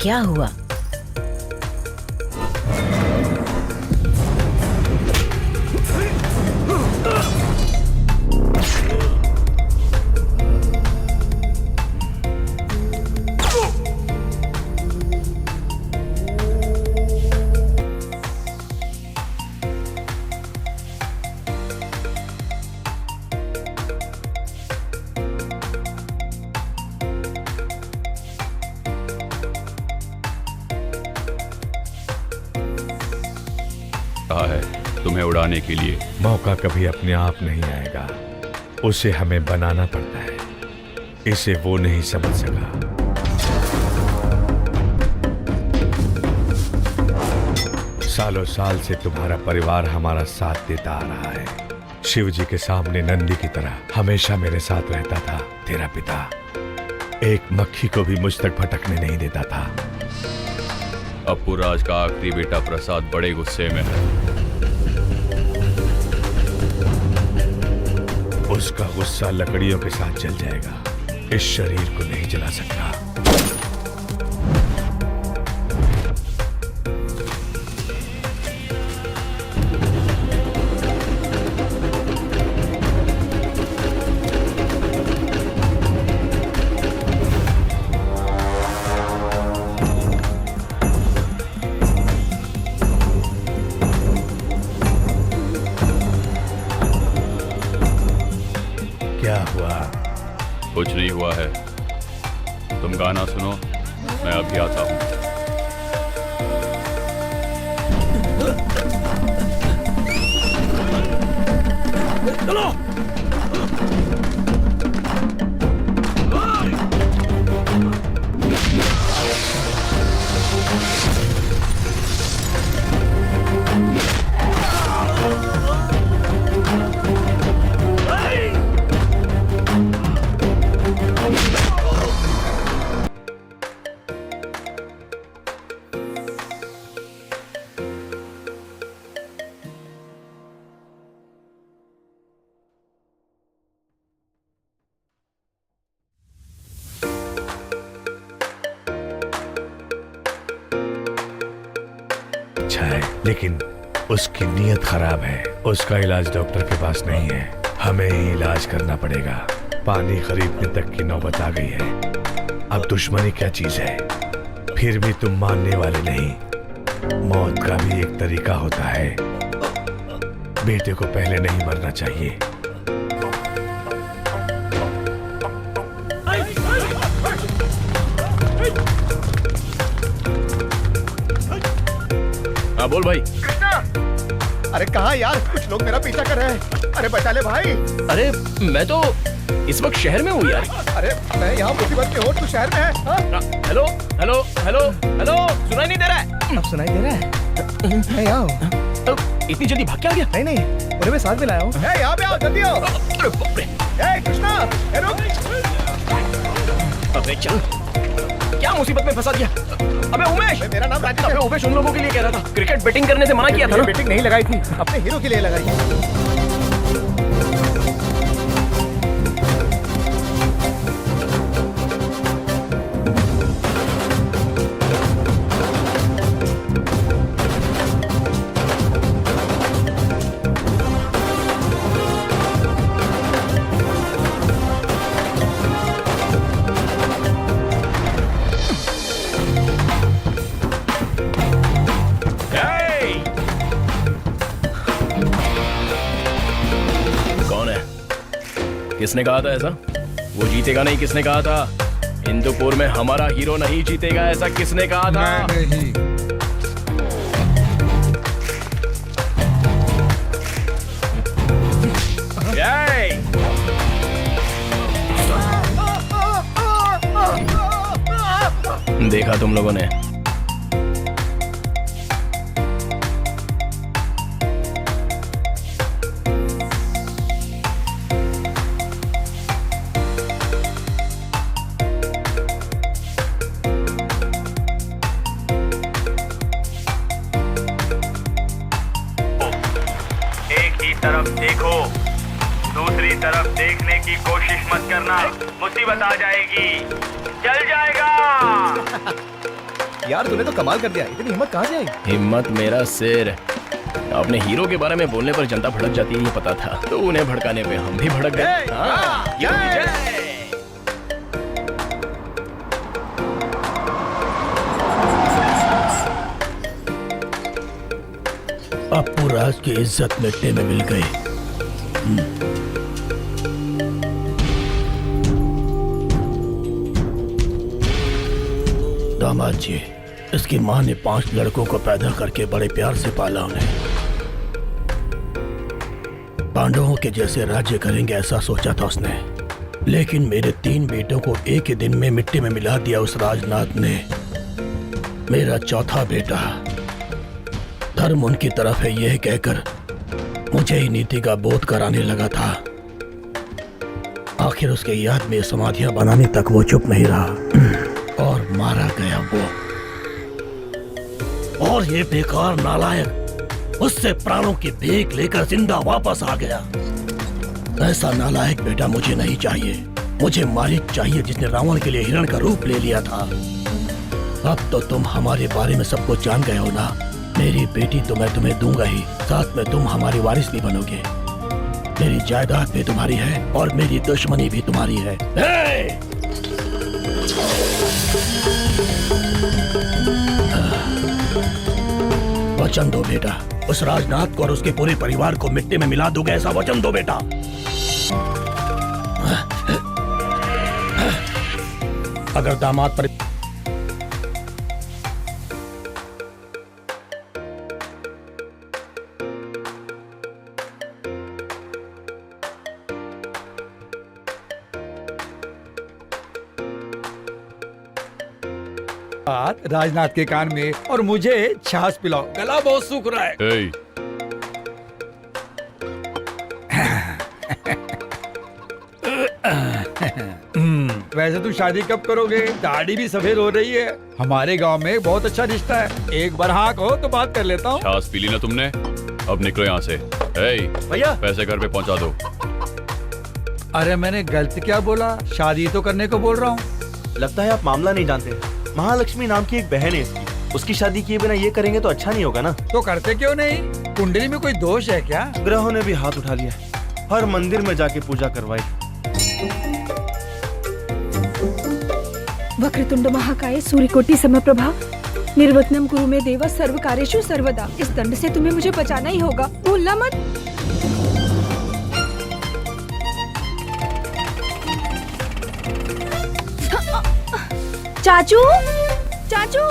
क्या हुआ? कहा है तुम्हें उड़ाने के लिए। मौका कभी अपने आप नहीं आएगा, उसे हमें बनाना पड़ता है। इसे वो नहीं समझ सका। सालों साल से तुम्हारा परिवार हमारा साथ देता आ रहा है। शिव जी के सामने नंदी की तरह हमेशा मेरे साथ रहता था तेरा पिता। एक मक्खी को भी मुझ तक भटकने नहीं देता था। अप्पू राज का आखिरी बेटा प्रसाद बड़े गुस्से में है। उसका गुस्सा लकड़ियों के साथ जल जाएगा, इस शरीर को नहीं जला सकता। क्या हुआ? कुछ नहीं हुआ है, तुम गाना सुनो, मैं अभी आता हूँ। चलो। अच्छा है, लेकिन उसकी नीयत खराब है। उसका इलाज डॉक्टर के पास नहीं है, हमें ही इलाज करना पड़ेगा। पानी खरीदने तक की नौबत आ गई है। अब दुश्मनी क्या चीज है? फिर भी तुम मानने वाले नहीं। मौत का भी एक तरीका होता है। बेटे को पहले नहीं मरना चाहिए। हाँ बोल भाई। कृष्णा! अरे कहाँ यार, कुछ लोग मेरा पीछा कर रहे हैं। अरे बचा ले भाई। अरे मैं तो इस वक्त शहर में हूँ यार। अरे मैं यहाँ मुसीबत में हूँ, तू शहर में है? हाँ? हेलो हेलो हेलो हेलो, सुनाई नहीं दे रहा है? अब सुनाई दे रहा है? मैं यहाँ हूँ। इतनी जल्दी भाग के आ गया? नहीं नहीं, उन्हें मैं साथ में लाया हूँ। यहाँ पे आओ, जल्दी आओ। अरे बाप रे। कृष्णा, रुक। अबे चल, क्या मुसीबत में फंसा दिया? अबे उमेश, मेरा नाम राजेश है। अबे उमेश उन लोगों के लिए कह रहा था, क्रिकेट बैटिंग करने से मना किया था ना? बैटिंग नहीं लगाई थी, अपने हीरो के लिए लगाई थी। किसने कहा था ऐसा? वो जीतेगा नहीं, किसने कहा था? इंदुपुर में हमारा हीरो नहीं जीतेगा, ऐसा किसने कहा था? नहीं। देखा तुम लोगों ने? तरफ देखो, दूसरी तरफ देखने की कोशिश मत करना, मुसीबत आ जाएगी, जल जाएगा। यार तूने तो कमाल कर दिया, इतनी हिम्मत कहाँ से आई? हिम्मत मेरा सिर। अपने हीरो के बारे में बोलने पर जनता भड़क जाती है, ये पता था, तो उन्हें भड़काने पे हम भी भड़क गए। हाँ, हीरो की जय। अप्पू राज की इज्जत मिट्टी में मिल गई। दामाद जी, इसकी माँ ने 5 लड़कों को पैदा करके बड़े प्यार से पाला उन्हें। पांडवों के जैसे राज्य करेंगे ऐसा सोचा था उसने, लेकिन मेरे 3 बेटों को एक ही दिन में मिट्टी में मिला दिया उस राजनाथ ने। मेरा चौथा बेटा धर्म उनकी तरफ है यह कहकर मुझे ही नीति का बोध कराने लगा था। आखिर उसके याद में समाधियां बनाने तक वो चुप नहीं रहा और मारा गया वो। और ये बेकार नालायक उससे प्राणों की भीख लेकर जिंदा वापस आ गया। ऐसा नालायक बेटा मुझे नहीं चाहिए। मुझे मालिक चाहिए जिसने रावण के लिए हिरण का रूप ले लिया था। अब तो तुम हमारे बारे में सब कुछ जान गए हो ना। मेरी बेटी तो मैं तुम्हें दूंगा ही, साथ में तुम हमारी वारिस भी बनोगे। मेरी जायदाद भी तुम्हारी है और मेरी दुश्मनी भी तुम्हारी है। वचन दो बेटा, उस राजनाथ को और उसके पूरे परिवार को मिट्टी में मिला दोगे, ऐसा वचन दो बेटा। अगर दामाद पर राजनाथ के कान में और मुझे छाछ पिलाओ, गला बहुत सूख रहा है। ए, वैसे तुम शादी कब करोगे? दाढ़ी भी सफेद हो रही है। हमारे गांव में बहुत अच्छा रिश्ता है, एक बार हाँ कहो तो बात कर लेता हूँ। छाछ पी ली ना तुमने, अब निकलो यहाँ से। भैया पैसे घर पे पहुँचा दो। अरे मैंने गलत क्या बोला? शादी तो करने को बोल रहा हूँ। लगता है आप मामला नहीं जानते। महालक्ष्मी नाम की एक बहन है इसकी, उसकी शादी किए बिना ये करेंगे तो अच्छा नहीं होगा ना। तो करते क्यों नहीं? कुंडली में कोई दोष है क्या? ग्रहों ने भी हाथ उठा लिया, हर मंदिर में जाके पूजा करवाई। वक्रतुंड महाकाय सूर्यकोटि समप्रभा निर्विघ्नं कुरु मे देव सर्व कार्येषु सर्वदा। इस दंड से तुम्हें मुझे बचाना ही होगा, भूलना मत। चाचू, चाचू,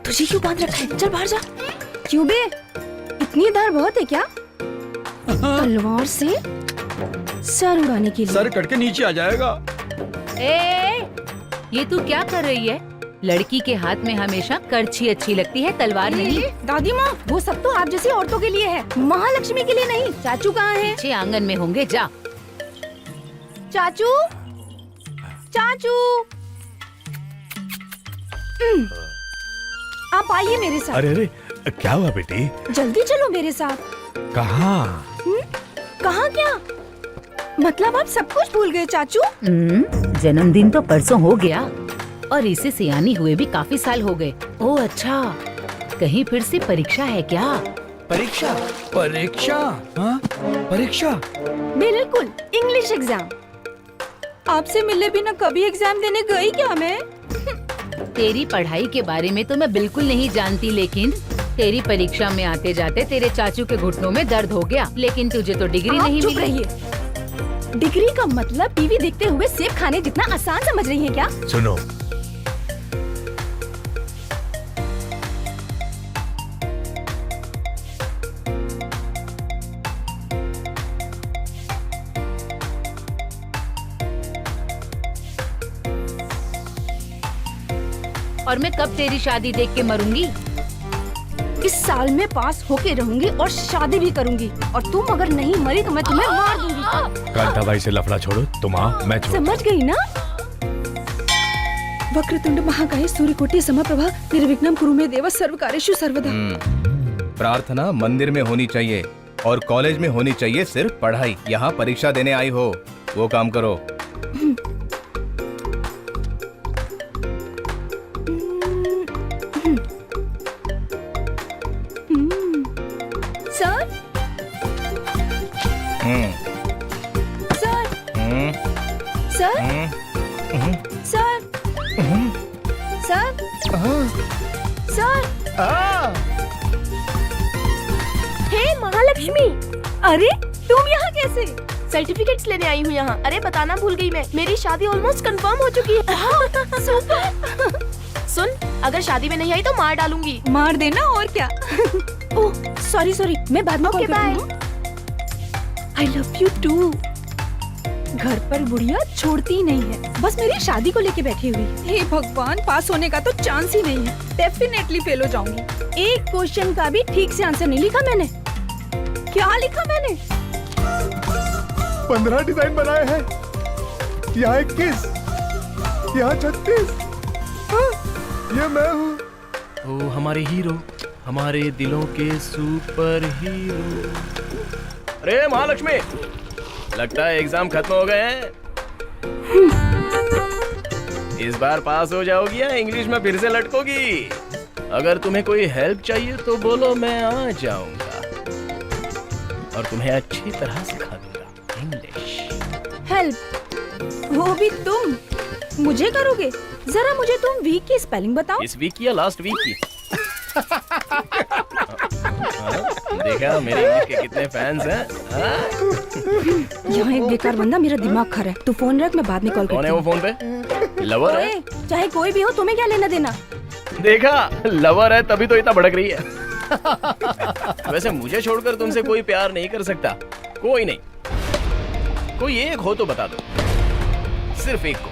तुझे क्यों बांध रखा है? चल बाहर जा। क्यों बे? इतनी दार बहुत है क्या? तलवार से सर उड़ाने के लिए? सर कट के नीचे आ जाएगा। ये तू क्या कर रही है? लड़की के हाथ में हमेशा करछी अच्छी लगती है, तलवार नहीं। दादी माँ, वो सब तो आप जैसी औरतों के लिए है, महालक्ष्मी के लिए नहीं। चाचू कहाँ है? पीछे आंगन में होंगे, जा। चाचू, चाचू, आप आइए मेरे साथ। अरे अरे, क्या हुआ बेटी? जल्दी चलो मेरे साथ। कहाँ? कहाँ क्या? मतलब आप सब कुछ भूल गए चाचू? जन्मदिन तो परसों हो गया और इसे सियानी हुए भी काफी साल हो गए। ओह अच्छा, कहीं फिर से परीक्षा है क्या? परीक्षा? परीक्षा? हाँ? परीक्षा? बिल्कुल, इंग्लिश एग्जाम। आपसे मिले बिना कभी एग्जाम देने गई क्या मैं? तेरी पढ़ाई के बारे में तो मैं बिल्कुल नहीं जानती, लेकिन तेरी परीक्षा में आते जाते तेरे चाचू के घुटनों में दर्द हो गया, लेकिन तुझे तो डिग्री नहीं चुप मिली। रहिए। डिग्री का मतलब टीवी देखते हुए सेब खाने जितना आसान समझ रही हैं क्या? सुनो, और मैं कब तेरी शादी देख के मरूंगी? इस साल में पास होके रहूंगी और शादी भी करूंगी, और तुम अगर नहीं मरी तो मैं तुम्हें मार दूंगी। कांता भाई से लफड़ा छोड़ो, तुम आओ, मैं छोड़। समझ गई ना? वक्रतुंड महाकाय सूर्यकोटि समप्रभा निर्विघ्नं कुरु मे देव सर्व कार्येषु सर्वदा। प्रार्थना मंदिर में होनी चाहिए और कॉलेज में होनी चाहिए सिर्फ पढ़ाई। यहाँ परीक्षा देने आई हो, वो काम करो। Sir sir sir sir sir sir हे महालक्ष्मी, अरे तुम यहाँ कैसे? सर्टिफिकेट्स लेने आई हूँ यहाँ। अरे बताना भूल गई मैं, मेरी शादी ऑलमोस्ट कंफर्म हो चुकी है। सुपर। सुन, अगर शादी में नहीं आई तो मार डालूंगी। मार देना और क्या। ओह सॉरी सॉरी, मैं बाद में कॉल करती हूँ। I love you too. घर पर बुढ़िया छोड़ती ही नहीं है, बस मेरी शादी को लेके बैठी हुई। हे भगवान, पास होने का तो चांस ही नहीं है। डेफिनेटली फेल हो जाऊंगी। एक क्वेश्चन का भी ठीक से आंसर नहीं लिखा मैंने। क्या लिखा मैंने? 15 डिजाइन बनाए हैं, यहाँ 21, यहाँ 36। ये मैं हूँ। ओ हमारे हीरो, हमारे दिलों के सुपर हीरो। अरे महालक्ष्मी, लगता है एग्जाम खत्म हो गए हैं। इस बार पास हो जाओगी या इंग्लिश में फिर से लटकोगी? अगर तुम्हें कोई हेल्प चाहिए तो बोलो, मैं आ जाऊंगा और तुम्हें अच्छी तरह सिखा दूंगा इंग्लिश। हेल्प? वो भी तुम मुझे करोगे? जरा मुझे तुम वीक की स्पेलिंग बताओ। इस वीक की या लास्ट वीक की? देखा मेरे इंग्लिश के कितने फैंस हैं? यहाँ एक बेकार बंदा मेरा दिमाग खा रहा है। तू फोन रख, मैं बाद में कॉल करती हूँ। कौन है वो फोन पे? लवर है? चाहे कोई भी हो, तुम्हें क्या लेना देना? देखा, लवर है तभी तो इतना भड़क रही है। वैसे मुझे छोड़कर तुमसे कोई प्यार नहीं कर सकता। कोई नहीं, कोई एक हो तो बता दो, सिर्फ एक को।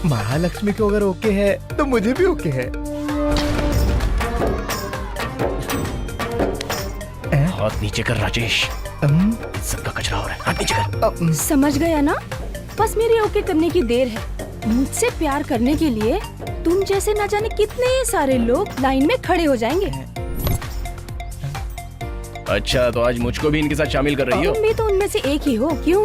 महालक्ष्मी को अगर ओके है तो मुझे भी ओके है। हाथ नीचे कर राजेश, सबका कचरा हो रहा है। हाथ नीचे कर। समझ गया ना? बस मेरे ओके करने की देर है। मुझसे प्यार करने के लिए तुम जैसे न जाने कितने सारे लोग लाइन में खड़े हो जाएंगे। अच्छा, तो आज मुझको भी इनके साथ शामिल कर रही हो? तुम भी तो उनमें से एक ही हो, क्यों?